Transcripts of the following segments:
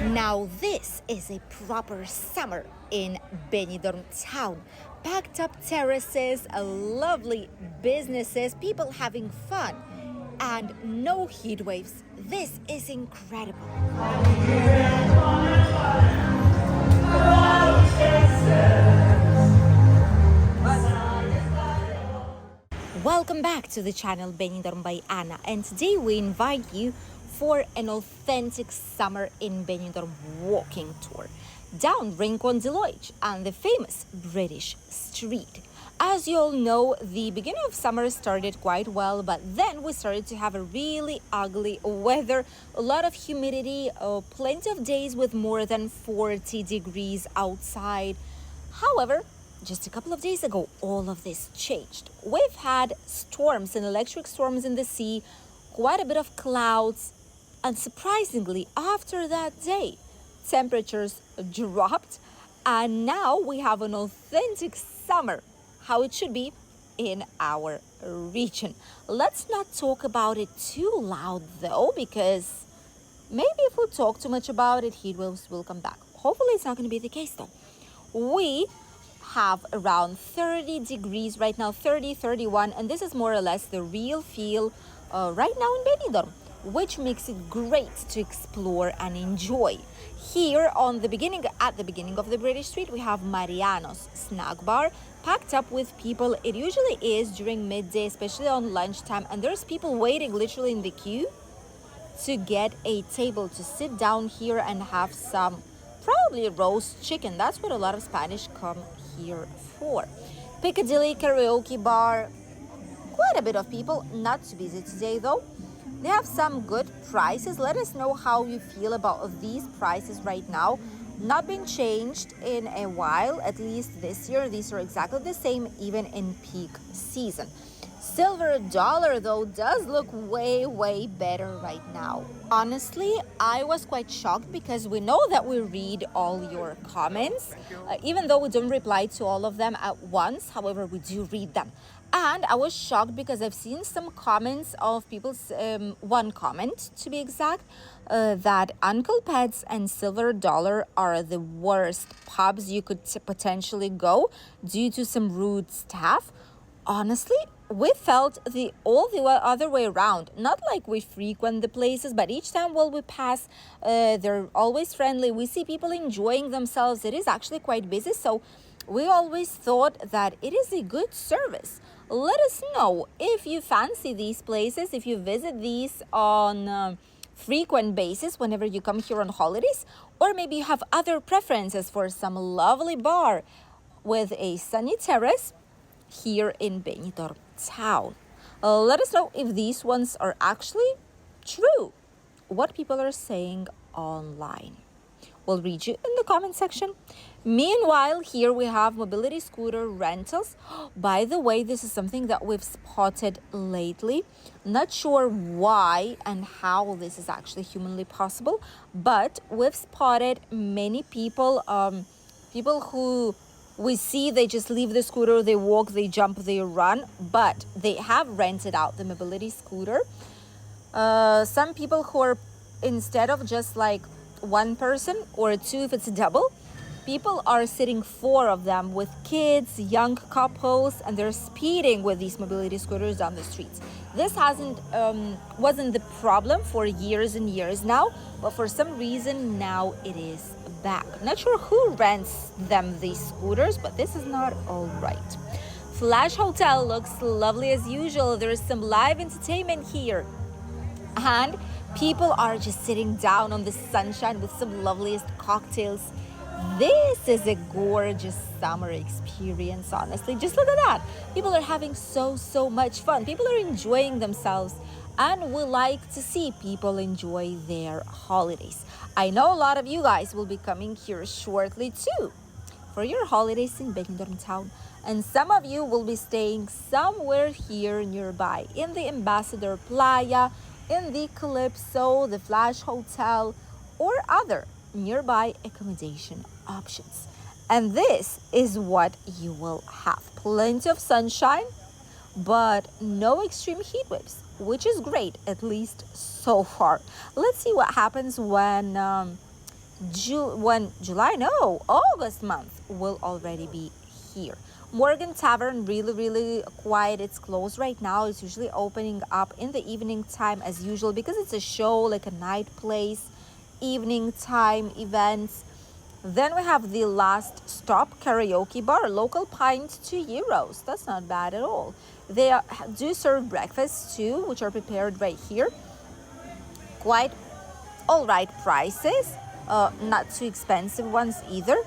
Now this is a proper summer in Benidorm town. Packed up terraces, lovely businesses, people having fun, and no heat waves. This is incredible. Welcome back to the channel Benidorm by Anna, and today we invite you for an authentic summer in Benidorm walking tour down Rincon de Loige and the famous British Street. As you all know, the beginning of summer started quite well, but then we started to have a really ugly weather, a lot of humidity, plenty of days with more than 40 degrees outside. However, just a couple of days ago, all of this changed. We've had storms and electric storms in the sea, quite a bit of clouds, and surprisingly, after that day, temperatures dropped, and now we have an authentic summer, how it should be in our region. Let's not talk about it too loud though, because maybe if we talk too much about it, heat waves will come back. Hopefully it's not going to be the case though. We have around 30 degrees right now, 30, 31, and this is more or less the real feel right now in Benidorm, which makes it great to explore and enjoy. Here at the beginning of the British Street, we have Mariano's snack bar, packed up with people. It usually is during midday, especially on lunchtime, and there's people waiting literally in the queue to get a table to sit down here and have some probably roast chicken. That's what a lot of Spanish come here for. Piccadilly karaoke bar, quite a bit of people, not too busy today though. They have some good prices. Let us know how you feel about these prices right now. Not been changed in a while, at least this year. These are exactly the same even in peak season. Silver dollar though does look way better right now. Honestly, I was quite shocked because we know that we read all your comments, even though we don't reply to all of them at once. However, we do read them. And I was shocked because I've seen some comments of people's, one comment to be exact, that Uncle Pets and Silver Dollar are the worst pubs you could potentially go due to some rude staff. Honestly, we felt the other way around. Not like we frequent the places, but each time while we pass, they're always friendly. We see people enjoying themselves. It is actually quite busy, so we always thought that it is a good service. Let us know if you fancy these places, if you visit these on frequent basis whenever you come here on holidays, or maybe you have other preferences for some lovely bar with a sunny terrace here in Benidorm town. Let us know if these ones are actually true, what people are saying online. We'll read you in the comment section. Meanwhile, here we have mobility scooter rentals. By the way, this is something that we've spotted lately. Not sure why and how this is actually humanly possible, but we've spotted many people, people who we see they just leave the scooter, they walk, they jump, they run, but they have rented out the mobility scooter. Some people who are, instead of just like one person or two if it's a double, people are sitting four of them with kids, young couples, and they're speeding with these mobility scooters down the streets. This wasn't the problem for years and years now, but for some reason now it is back. Not sure who rents them these scooters, but this is not all right. Flash Hotel looks lovely as usual. There is some live entertainment here, and people are just sitting down on the sunshine with some loveliest cocktails. This is a gorgeous summer experience, honestly. Just look at that. People are having so much fun. People are enjoying themselves, and we like to see people enjoy their holidays. I know a lot of you guys will be coming here shortly too for your holidays in Benidorm town, and some of you will be staying somewhere here nearby in the Ambassador Playa, in the Calypso, the Flash Hotel, or other nearby accommodation options. And this is what you will have. Plenty of sunshine, but no extreme heat waves, which is great, at least so far. Let's see what happens when July, no, August month will already be here. Morgan Tavern, really, really quiet. It's closed right now. It's usually opening up in the evening time as usual because it's a show, like a night place, evening time events. Then we have the Last Stop Karaoke Bar, local pint, €2. That's not bad at all. They do serve breakfast too, which are prepared right here. Quite all right prices, not too expensive ones either.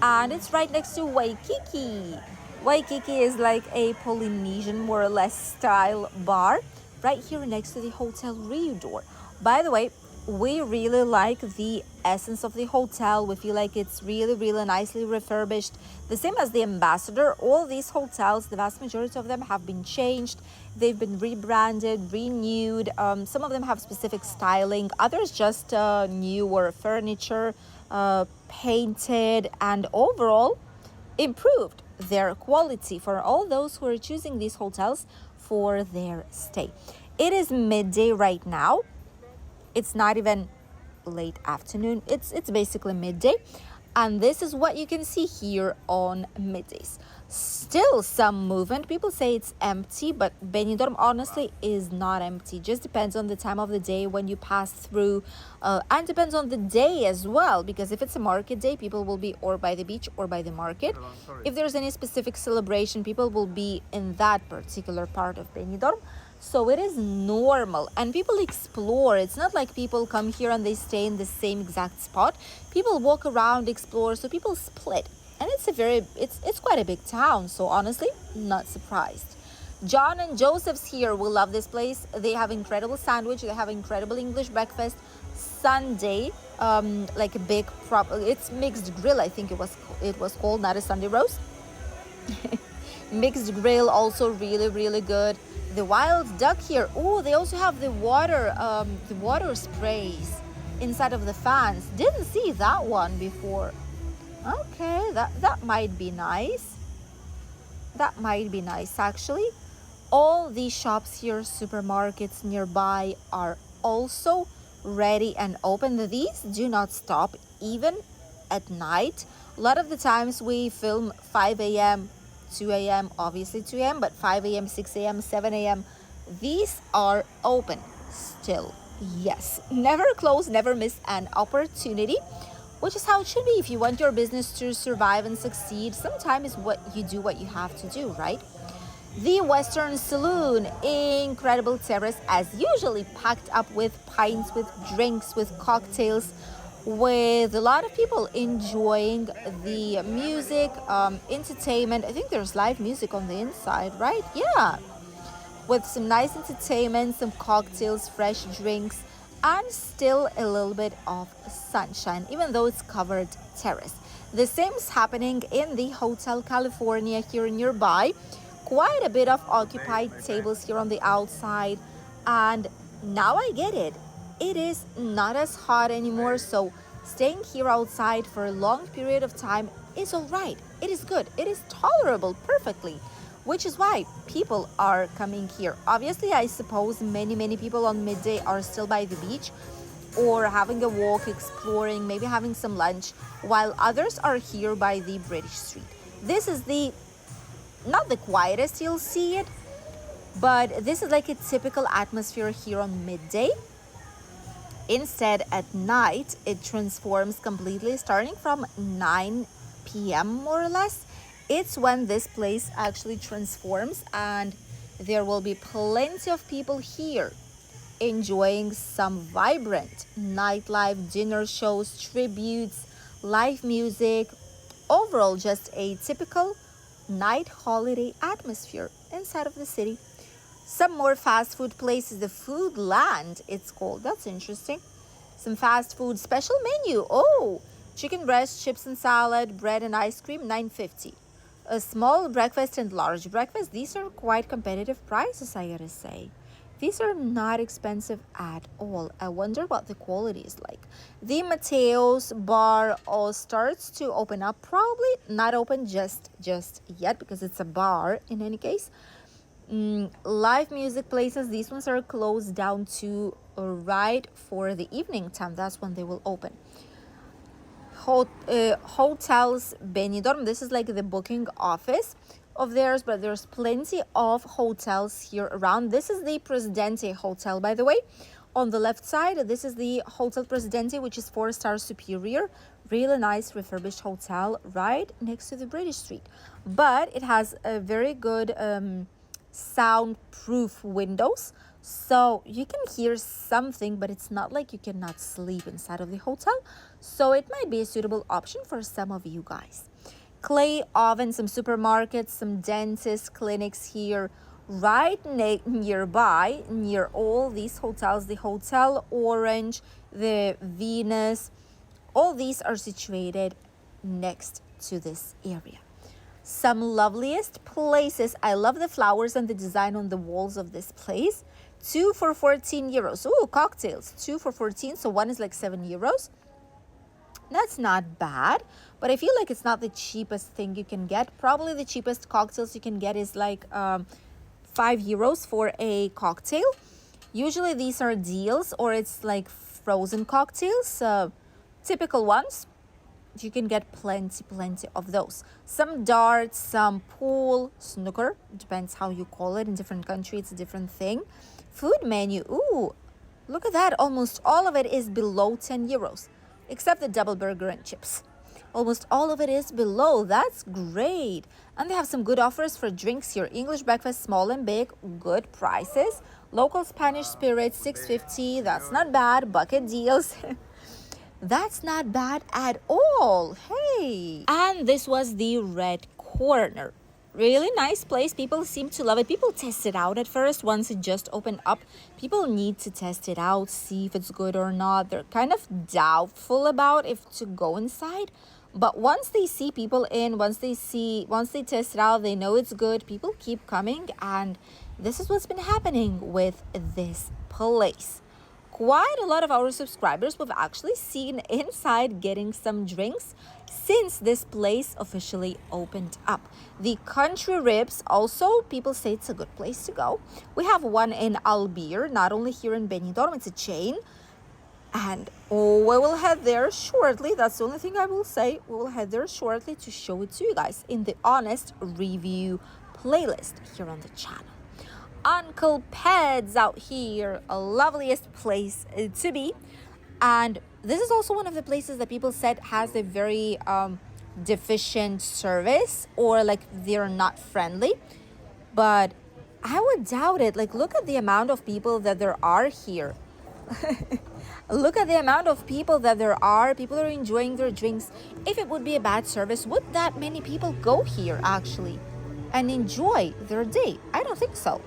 And it's right next to Waikiki. Waikiki is like a Polynesian, more or less, style bar right here next to the Hotel Riudor. By the way, we really like the essence of the hotel. We feel like it's really, really nicely refurbished. The same as the Ambassador. All these hotels, the vast majority of them have been changed. They've been rebranded, renewed. Some of them have specific styling. Others just newer furniture, painted, and overall improved their quality for all those who are choosing these hotels for their stay. It is midday right now. It's not even late afternoon. It's basically midday. And this is what you can see here on middays. Still some movement. People say it's empty, but Benidorm honestly is not empty. Just depends on the time of the day when you pass through, and depends on the day as well. Because if it's a market day, people will be or by the beach or by the market. If there's any specific celebration, people will be in that particular part of Benidorm. So it is normal and people explore. It's not like people come here and they stay in the same exact spot. People walk around, explore, so people split. And it's quite a big town, so honestly, not surprised. John and Joseph's here will love this place. They have incredible sandwich, they have incredible English breakfast. Sunday, like a big it's mixed grill, I think it was called, not a Sunday roast. Mixed grill, also really, really good. The wild duck here. Oh, they also have the water sprays inside of the fans. Didn't see that one before. Okay, that might be nice. That might be nice actually. All these shops here, supermarkets nearby, are also ready and open. These do not stop even at night. A lot of the times we film 5 a.m. 2 a.m. obviously 2 a.m. but 5 a.m., 6 a.m., 7 a.m. These are open still. Yes, never close, never miss an opportunity, which is how it should be. If you want your business to survive and succeed, sometimes what you have to do, right? The Western Saloon, incredible terrace as usually, packed up with pints, with drinks, with cocktails, with a lot of people enjoying the music, entertainment. I think there's live music on the inside, right? Yeah. With some nice entertainment, some cocktails, fresh drinks, and still a little bit of sunshine, even though it's covered terrace. The same is happening in the Hotel California here nearby. Quite a bit of occupied tables here on the outside. And now I get it. It is not as hot anymore, so staying here outside for a long period of time is all right. It is good. It is tolerable perfectly, which is why people are coming here. Obviously, I suppose many people on midday are still by the beach or having a walk, exploring, maybe having some lunch, while others are here by the British Street. This is not the quietest you'll see it, but this is like a typical atmosphere here on midday. Instead, at night, it transforms completely, starting from 9 p.m. more or less. It's when this place actually transforms, and there will be plenty of people here enjoying some vibrant nightlife, dinner shows, tributes, live music. Overall, just a typical night holiday atmosphere inside of the city. Some more fast food places, the Food Land it's called. That's interesting. Some fast food special menu. Oh, chicken breast, chips and salad, bread and ice cream, $9.50. A small breakfast and large breakfast. These are quite competitive prices, I gotta say. These are not expensive at all. I wonder what the quality is like. The Mateo's bar all starts to open up. Probably not open just yet because it's a bar in any case. Live music places, these ones are closed down to right for the evening time. That's when they will open. Hotels Benidorm. This is like the booking office of theirs, but there's plenty of hotels here around. This is the Presidente Hotel, by the way. On the left side, this is the Hotel Presidente, which is 4-star superior. Really nice refurbished hotel right next to the British Street. But it has a very good soundproof windows. So you can hear something, but it's not like you cannot sleep inside of the hotel. So it might be a suitable option for some of you guys. Clay oven, some supermarkets, some dentists, clinics here right nearby, near all these hotels. The Hotel Orange, the Venus, all these are situated next to this area. Some loveliest places. I love the flowers and the design on the walls of this place. 2 for 14 euros. Ooh, cocktails. 2 for 14, so one is like 7 euros. That's not bad, but I feel like it's not the cheapest thing you can get. Probably the cheapest cocktails you can get is like 5 euros for a cocktail. Usually these are deals, or it's like frozen cocktails, typical ones. You can get plenty of those. Some darts, some pool, snooker, depends how you call it. In different countries, it's a different thing. Food menu, ooh, look at that. Almost all of it is below 10 euros, except the double burger and chips. Almost all of it is below. That's great. And they have some good offers for drinks here. English breakfast, small and big, good prices. Local Spanish spirits, 6.50. That's not bad. Bucket deals. That's not bad at all. Hey. And this was the Red Corner. Really nice place. People seem to love it. People test it out at first. Once it just opened up, people need to test it out, see if it's good or not. They're kind of doubtful about if to go inside. But once they see people in, once they test it out, they know it's good. People keep coming, and this is what's been happening with this place. Quite a lot of our subscribers we've actually seen inside getting some drinks since this place officially opened up. The Country Ribs, also, people say it's a good place to go. We have one in Albir, not only here in Benidorm, it's a chain. And we will head there shortly. That's the only thing I will say. We will head there shortly to show it to you guys in the honest review playlist here on the channel. Uncle Ped's out here, a loveliest place to be. And this is also one of the places that people said has a very deficient service, or like they're not friendly. But I would doubt it. Like, look at the amount of people that there are here. Look at the amount of people that there are. People are enjoying their drinks. If it would be a bad service, would that many people go here actually and enjoy their day? I don't think so.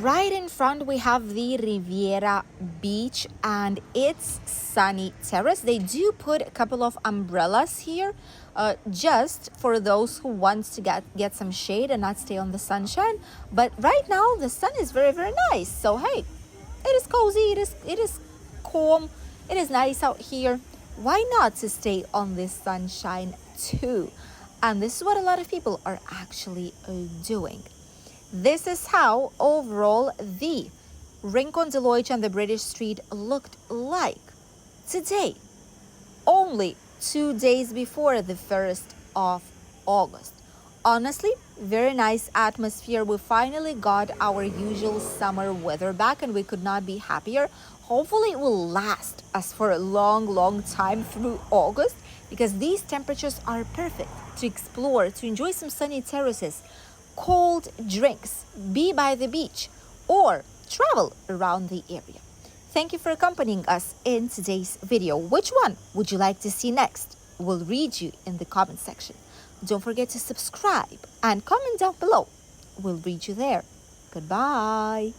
Right in front, we have the Riviera Beach and its sunny terrace. They do put a couple of umbrellas here just for those who want to get some shade and not stay on the sunshine. But right now, the sun is very, very nice. So, hey, it is cozy, it is calm, it is nice out here. Why not to stay on this sunshine too? And this is what a lot of people are actually doing. This is how overall the Rincon de Loix and the British Street looked like today, only 2 days before the 1st of August. Honestly, very nice atmosphere. We finally got our usual summer weather back, and we could not be happier. Hopefully it will last us for a long time through August, because these temperatures are perfect to explore, to enjoy some sunny terraces, cold drinks, be by the beach, or travel around the area. Thank you for accompanying us in today's video. Which one would you like to see next? We'll read you in the comment section. Don't forget to subscribe and comment down below. We'll read you there. Goodbye.